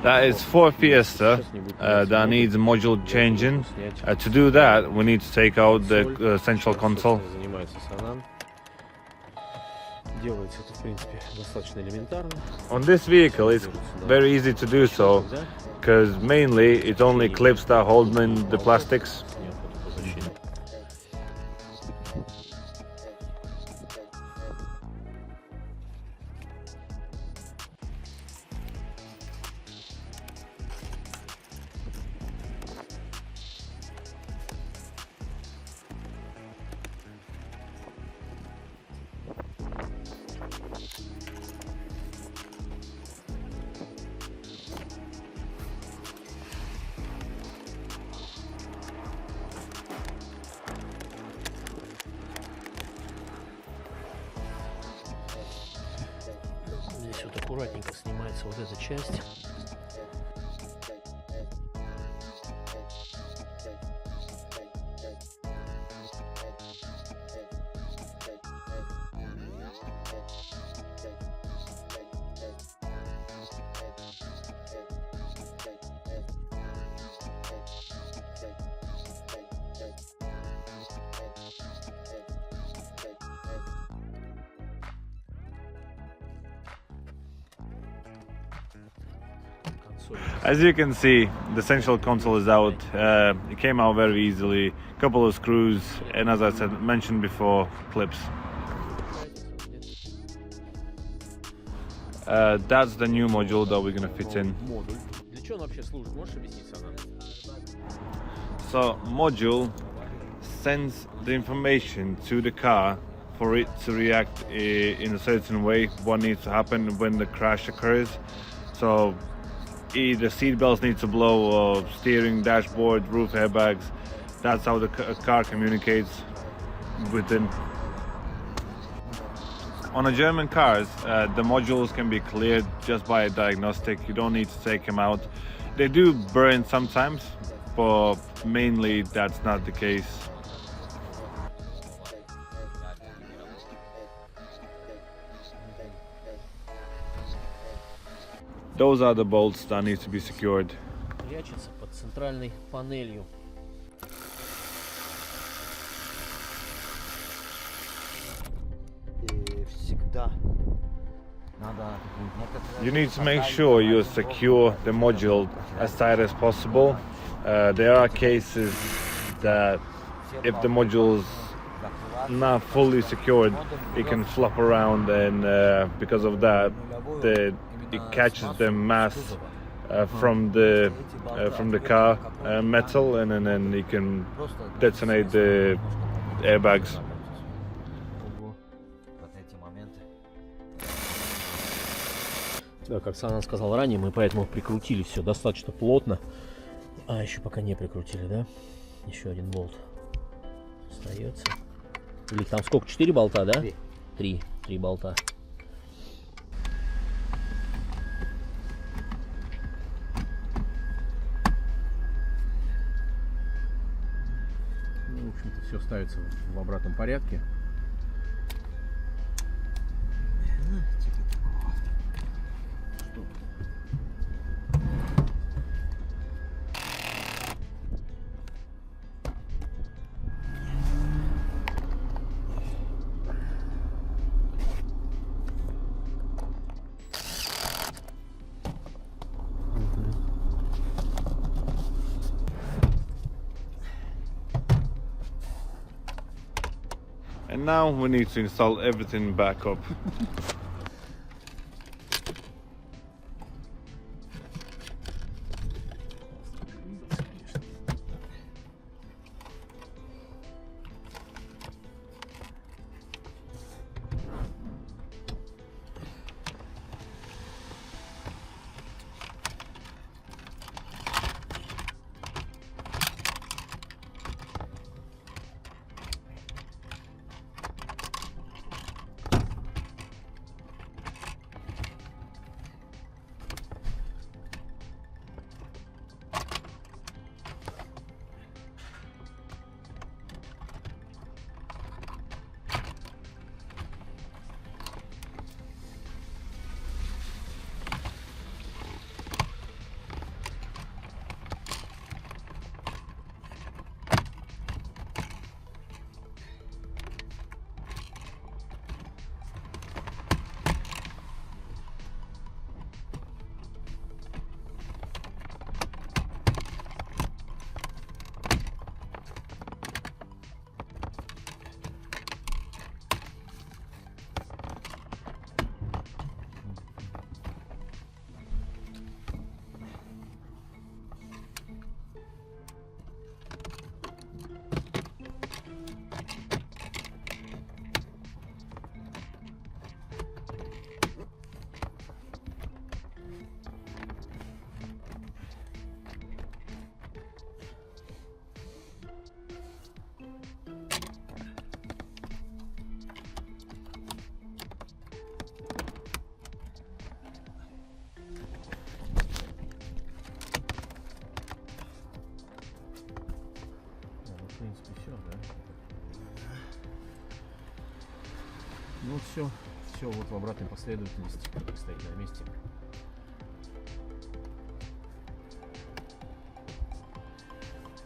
That is Ford Fiesta that needs module changing. To do that, we need to take out the central console. On this vehicle, it's very easy to do so, because mainly it only clips that hold in the plastics. Здесь вот аккуратненько снимается вот эта часть. As you can see, the central console is out. It came out very easily. A couple of screws, and as I mentioned before, clips. That's the new module that we're gonna fit in. So, module sends the information to the car for it to react in a certain way. What needs to happen when the crash occurs. So, either seat belts need to blow, or steering, dashboard, roof airbags. That's how the car communicates with them. On a German cars, the modules can be cleared just by a diagnostic. You don't need to take them out. They do burn sometimes, but mainly that's not the case. Those are the bolts that need to be secured. Прячется под центральной панелью. You need to make sure you secure the module as tight as possible. There are cases that if the module's not fully secured, it can flop around, and because of that, it catches the mass from the car metal, and then it can detonate the airbags. Да, как Санан сказал ранее, мы поэтому прикрутили все достаточно плотно. А, еще пока не прикрутили, да? Еще один болт остается. Или там сколько? 4 болта, да? 3 болта. Ну, в общем-то, все ставится в обратном порядке. And now we need to install everything back up. принципе, все, да? Ну, все вот в обратной последовательности, как стоит на месте.